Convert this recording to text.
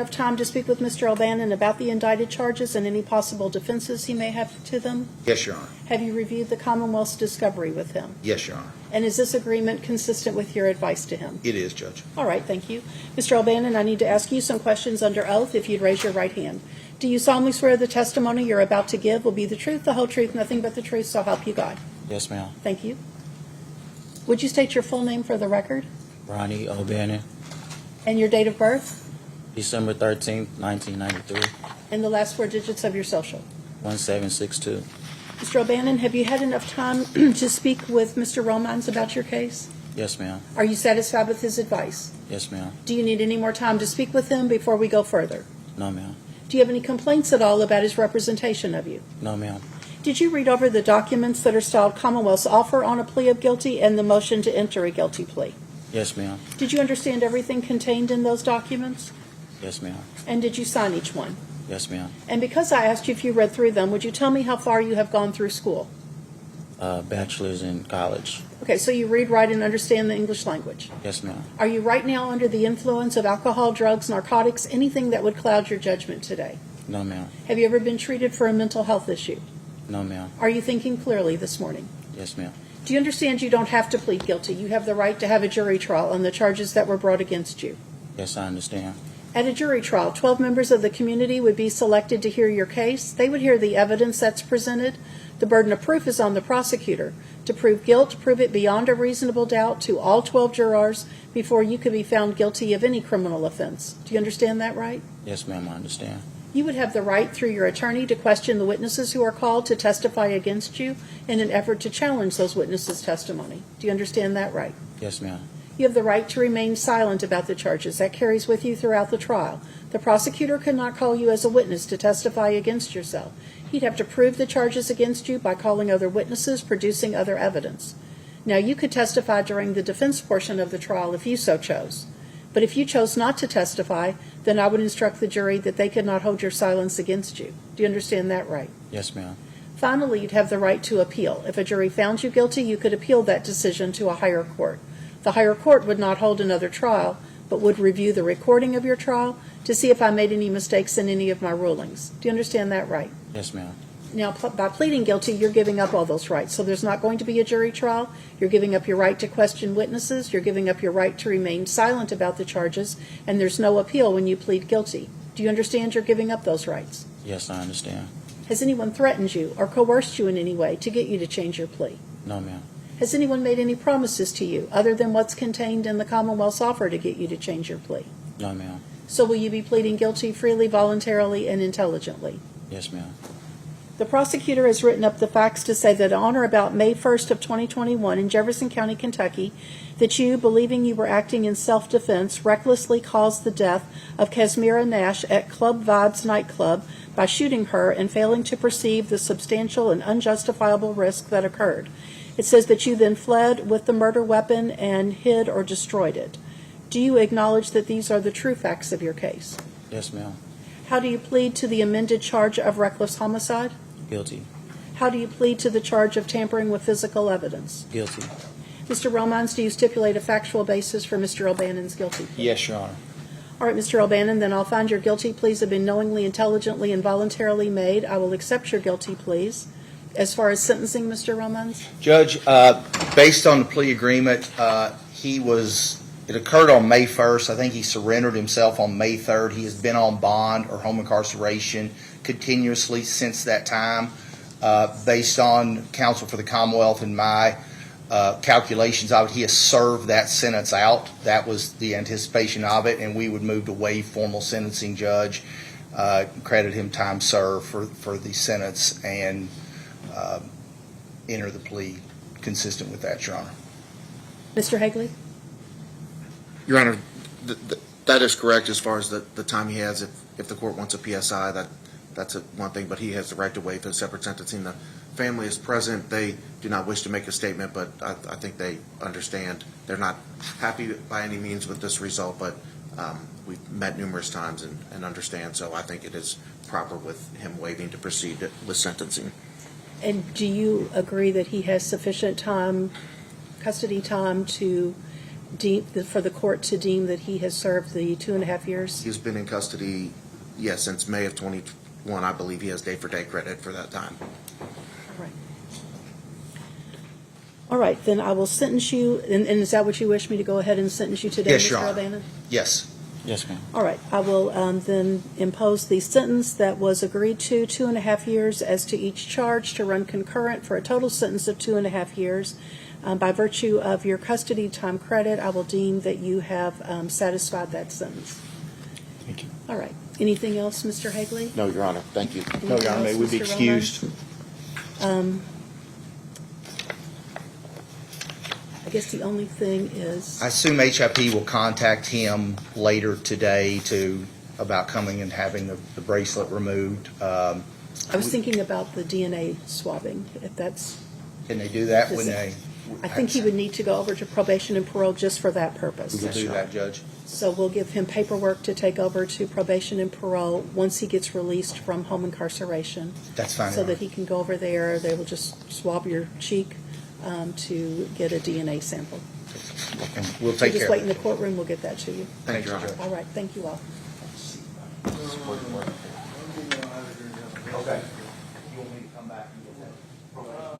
enough time to speak with Mr. O'Bannon about the indicted charges and any possible defenses he may have to them? Yes, Your Honor. Have you reviewed the Commonwealth's discovery with him? Yes, Your Honor. And is this agreement consistent with your advice to him? It is, Judge. All right, thank you. Mr. O'Bannon, I need to ask you some questions under oath if you'd raise your right hand. Do you solemnly swear the testimony you're about to give will be the truth, the whole truth, nothing but the truth, so help you God? Yes, ma'am. Thank you. Would you state your full name for the record? Ronnie O'Bannon, And your date of birth? December 13th, 1993, And the last 4 digits of your social? 1762. Mr. O'Bannon, have you had enough time to speak with Mr. Romans about your case? Yes, ma'am. Are you satisfied with his advice? Yes, ma'am. Do you need any more time to speak with him before we go further? No, ma'am. Do you have any complaints at all about his representation of you? No, ma'am. Did you read over the documents that are styled Commonwealth's offer on a plea of guilty and the motion to enter a guilty plea? Yes, ma'am. Did you understand everything contained in those documents? Yes, ma'am. And did you sign each one? Yes, ma'am. And because I asked you if you read through them, would you tell me how far you have gone through school? Bachelor's in college. Okay, so you read, write, and understand the English language. Yes, ma'am. Are you right now under the influence of alcohol, drugs, narcotics, anything that would cloud your judgment today? No, ma'am. Have you ever been treated for a mental health issue? No, ma'am. Are you thinking clearly this morning? Yes, ma'am. Do you understand you don't have to plead guilty? You have the right to have a jury trial on the charges that were brought against you. Yes, I understand. At a jury trial, 12 members of the community would be selected to hear your case. They would hear the evidence that's presented. The burden of proof is on the prosecutor to prove guilt, prove it beyond a reasonable doubt to all 12 jurors before you could be found guilty of any criminal offense. Do you understand that right? Yes, ma'am, I understand. You would have the right through your attorney to question the witnesses who are called to testify against you in an effort to challenge those witnesses' testimony. Do you understand that right? Yes, ma'am. You have the right to remain silent about the charges. That carries with you throughout the trial. The prosecutor could not call you as a witness to testify against yourself. He'd have to prove the charges against you by calling other witnesses, producing other evidence. Now, you could testify during the defense portion of the trial if you so chose. But if you chose not to testify, then I would instruct the jury that they could not hold your silence against you. Do you understand that right? Yes, ma'am. Finally, you'd have the right to appeal. If a jury found you guilty, you could appeal that decision to a higher court. The higher court would not hold another trial, but would review the recording of your trial to see if I made any mistakes in any of my rulings. Do you understand that right? Yes, ma'am. Now, by pleading guilty, you're giving up all those rights. So there's not going to be a jury trial. You're giving up your right to question witnesses. You're giving up your right to remain silent about the charges. And there's no appeal when you plead guilty. Do you understand you're giving up those rights? Yes, I understand. Has anyone threatened you or coerced you in any way to get you to change your plea? No, ma'am. Has anyone made any promises to you other than what's contained in the Commonwealth's offer to get you to change your plea? No, ma'am. So will you be pleading guilty freely, voluntarily, and intelligently? Yes, ma'am. The prosecutor has written up the facts to say that on or about May 1st of 2021 in Jefferson County, Kentucky, that you, believing you were acting in self-defense, recklessly caused the death of Kasmira Nash at Club Vibes nightclub by shooting her and failing to perceive the substantial and unjustifiable risk that occurred. It says that you then fled with the murder weapon and hid or destroyed it. Do you acknowledge that these are the true facts of your case? Yes, ma'am. How do you plead to the amended charge of reckless homicide? Guilty. How do you plead to the charge of tampering with physical evidence? Guilty. Mr. Romans, do you stipulate a factual basis for Mr. O'Bannon's guilty plea? Yes, Your Honor. All right, Mr. O'Bannon, then I'll find your guilty pleas have been knowingly, intelligently, and voluntarily made. I will accept your guilty pleas. As far as sentencing, Mr. Romans? Judge, based on the plea agreement, it occurred on May 1st. I think he surrendered himself on May 3rd. He has been on bond or home incarceration continuously since that time. Based on counsel for the Commonwealth and my calculations of it, he has served that sentence out. That was the anticipation of it, and we would move to waive formal sentencing, Judge, credit him time served for the sentence, and enter the plea consistent with that, Your Honor. Mr. Hagley? Your Honor, that is correct as far as the time he has. If the court wants a PSI, that's one thing, but he has the right to waive his separate sentencing. The family is present. They do not wish to make a statement, but I think they understand. They're not happy by any means with this result, but we've met numerous times and understand, so I think it is proper with him waiving to proceed with sentencing. And do you agree that he has sufficient time, custody time, to for the court to deem that he has served the 2.5 years? He's been in custody, since May of 21. I believe he has day-for-day credit for that time. Right. All right, then I will sentence you, and is that what you wish me to go ahead and sentence you today, Yes, Your Mr. Honor. O'Bannon? Yes. Yes, ma'am. All right, I will then impose the sentence that was agreed to, 2.5 years as to each charge, to run concurrent for a total sentence of 2.5 years. By virtue of your custody time credit, I will deem that you have satisfied that sentence. Thank you. All right. Anything else, Mr. Hagley? No, Your Honor. Thank you. No, Your Honor, may we be Anything else, Mr. Roman? excused? I guess the only thing is, I assume HIP will contact him later today about coming and having the bracelet removed. I was thinking about the DNA swabbing, if that's, Can they do that when they? I think he would need to go over to probation and parole just for that purpose. We'll do that, Judge. So we'll give him paperwork to take over to probation and parole once he gets released from home incarceration. That's fine. So that he can go over there. They will just swab your cheek to get a DNA sample. And we'll So take care just of wait in it. the courtroom, we'll get that to you. Thank you, Your Honor. Judge. All right, thank you all. Okay. You want me to come back and get that?